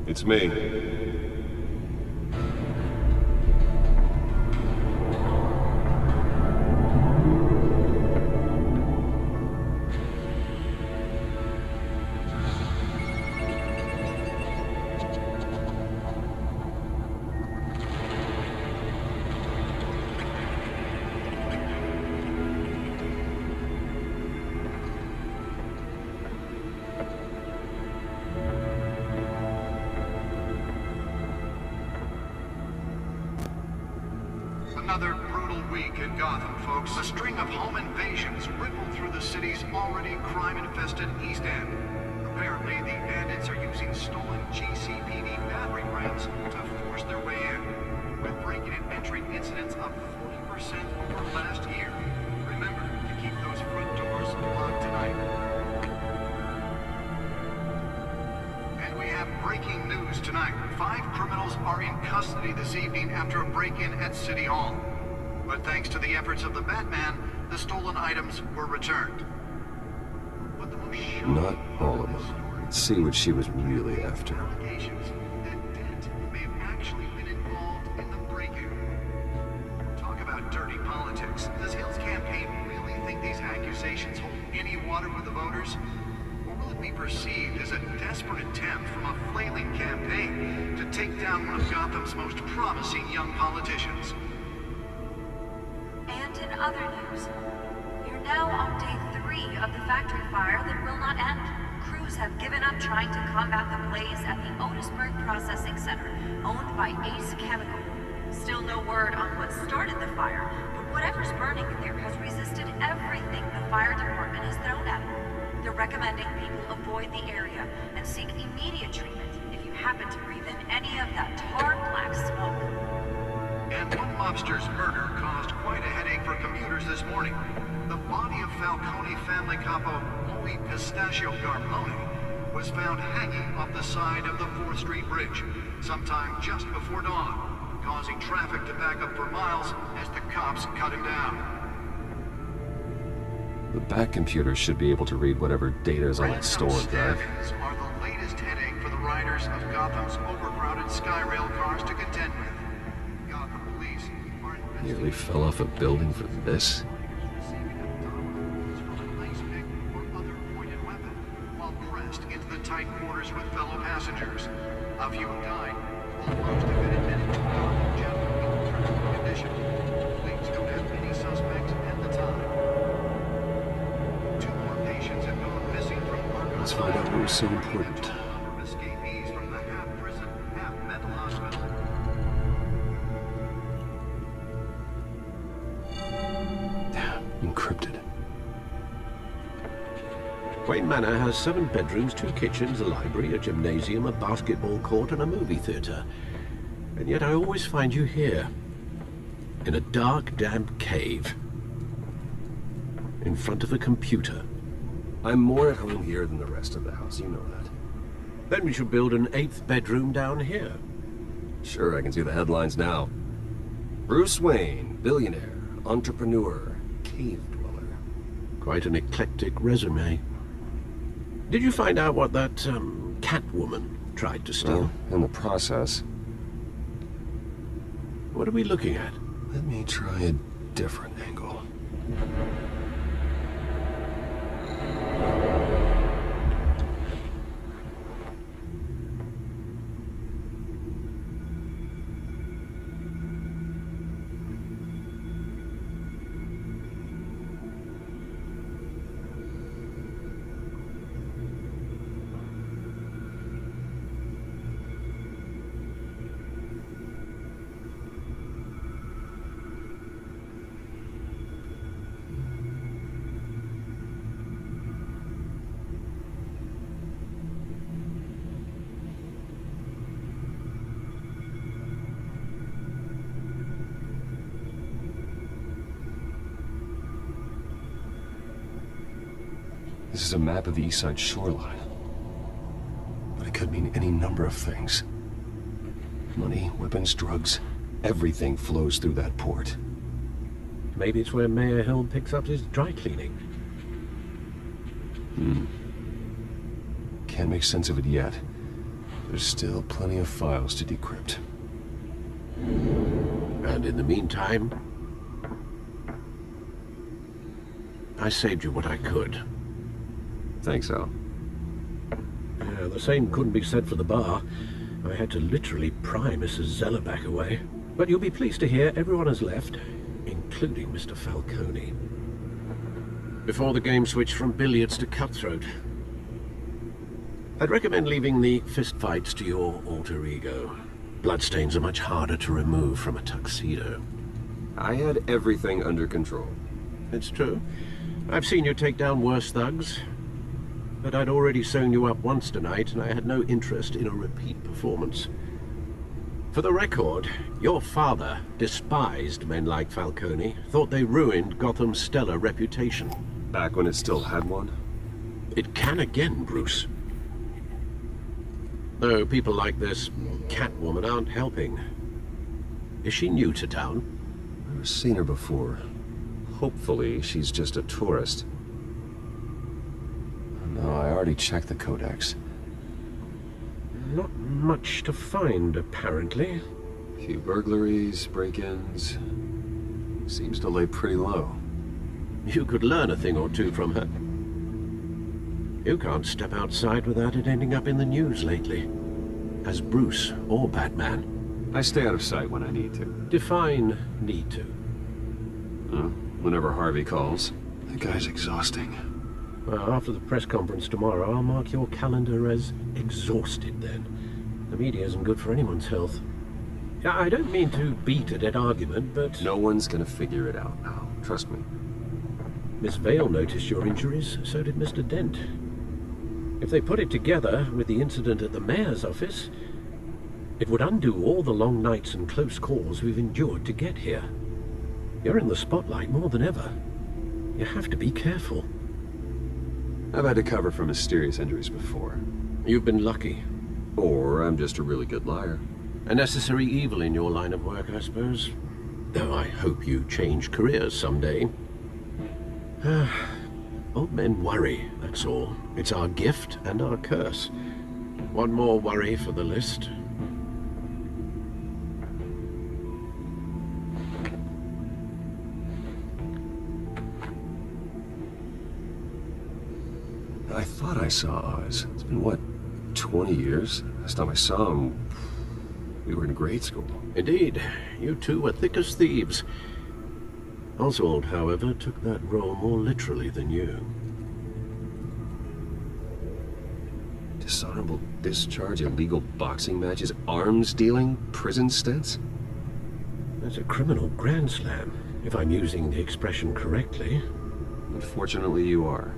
It's me. Another brutal week in Gotham, folks. A string of home invasions rippled through the city's already crime-infested East End. Apparently, the bandits are using stolen GCPD battering rams to force their way in, with breaking and entering incidents up 40% over last year. Remember to keep those front doors locked tonight. And we have breaking news tonight. 5 criminals are in custody this evening after a break-in at City Hall. But thanks to the efforts of the Batman, the stolen items were returned. But the most Not all of them. Let's see what she was really after. allegations that Dent may have actually been involved in the break-in. Talk about dirty politics. Does Hill's campaign really think these accusations hold any water with the voters? Or will it be perceived as a desperate attempt from a flailing campaign to take down one of Gotham's most promising young politicians? And in other news, we're now on day 3 of the factory fire that will not end. Crews have given up trying to combat the blaze at the Otisburg Processing Center, owned by Ace Chemical. Still no word on what started the fire, but whatever's burning in there has resisted everything the fire department has thrown at it. They're recommending people avoid the area and seek immediate treatment if you happen to breathe in any of that tar black smoke. And one mobster's murder caused quite a headache for commuters this morning. The body of Falcone family capo Louis Pistachio Garmone was found hanging off the side of the 4th Street Bridge sometime just before dawn, causing traffic to back up for miles as the cops cut him down. The back computer should be able to read whatever data is on that stolen drive. Stabbings are the latest headache for the riders of Gotham's overcrowded Skyrail cars to contend with. Gotham police are Nearly fell off a building for this. receiving abdominals from an ice pick or other pointed weapon while pressed into the tight quarters with fellow passengers. A few have died, while most have been admitted to general in critical condition. Police don't have any suspects at the time. 2 more patients have gone missing from Arkham. Let's find out what was so important. A number of escapees from the half-prison, half-mental hospital. Encrypted. Wayne Manor has 7 bedrooms, 2 kitchens, a library, a gymnasium, a basketball court, and a movie theater. And yet I always find you here, in a dark, damp cave, in front of a computer. I'm more at home here than the rest of the house, you know that. Then we should build an 8th bedroom down here. Sure, I can see the headlines now. Bruce Wayne, billionaire, entrepreneur, cave dweller. Quite an eclectic resume. Did you find out what that, Catwoman tried to steal? Well, in the process, What are we looking at? let me try a different angle. This is a map of the east side shoreline. But it could mean any number of things. Money, weapons, drugs, everything flows through that port. Maybe it's where Mayor Hill picks up his dry cleaning. Can't make sense of it yet. There's still plenty of files to decrypt. And in the meantime, I saved you what I could. Thanks, Al. Yeah, the same couldn't be said for the bar. I had to literally pry Mrs. Zeller back away. But you'll be pleased to hear everyone has left, including Mr. Falcone. Before the game switched from billiards to cutthroat. I'd recommend leaving the fistfights to your alter ego. Bloodstains are much harder to remove from a tuxedo. I had everything under control. It's true. I've seen you take down worse thugs. But I'd already sewn you up once tonight, and I had no interest in a repeat performance. For the record, your father despised men like Falcone, thought they ruined Gotham's stellar reputation. Back when it still had one? It can again, Bruce. Though people like this Catwoman aren't helping. Is she new to town? I've seen her before. Hopefully, she's just a tourist. No, I already checked the codex. Not much to find, apparently. A few burglaries, break-ins. Seems to lay pretty low. You could learn a thing or two from her. You can't step outside without it ending up in the news lately. As Bruce or Batman. I stay out of sight when I need to. Define need to. Whenever Harvey calls. That guy's exhausting. Well, after the press conference tomorrow, I'll mark your calendar as exhausted then. The media isn't good for anyone's health. I don't mean to beat a dead argument, but... No one's gonna figure it out now. Trust me. Miss Vale noticed your injuries, so did Mr. Dent. If they put it together with the incident at the mayor's office, it would undo all the long nights and close calls we've endured to get here. You're in the spotlight more than ever. You have to be careful. I've had to cover for mysterious injuries before. You've been lucky. Or I'm just a really good liar. A necessary evil in your line of work, I suppose. Though I hope you change careers someday. Old men worry, that's all. It's our gift and our curse. One more worry for the list. I thought I saw Oz. It's been, what, 20 years? Last time I saw him, we were in grade school. Indeed, you two were thick as thieves. Oswald, however, took that role more literally than you. Dishonorable discharge, illegal boxing matches, arms dealing, prison stints? That's a criminal grand slam, if I'm using the expression correctly. Unfortunately, you are.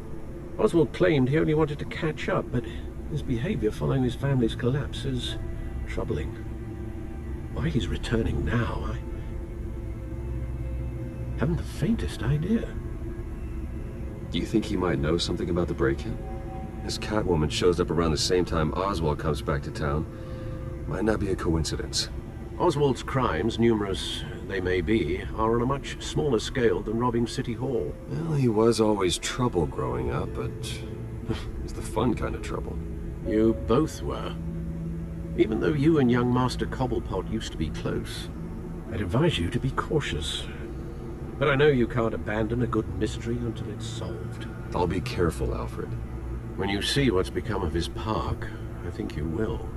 Oswald claimed he only wanted to catch up, but his behavior following his family's collapse is troubling. Why he's returning now, I haven't the faintest idea. Do you think he might know something about the break-in? This Catwoman shows up around the same time Oswald comes back to town. Might not be a coincidence. Oswald's crimes, numerous they may be, are on a much smaller scale than robbing City Hall. Well, he was always trouble growing up, but it's the fun kind of trouble. You both were. Even though you and young Master Cobblepot used to be close, I'd advise you to be cautious. But I know you can't abandon a good mystery until it's solved. I'll be careful, Alfred. When you see what's become of his park, I think you will.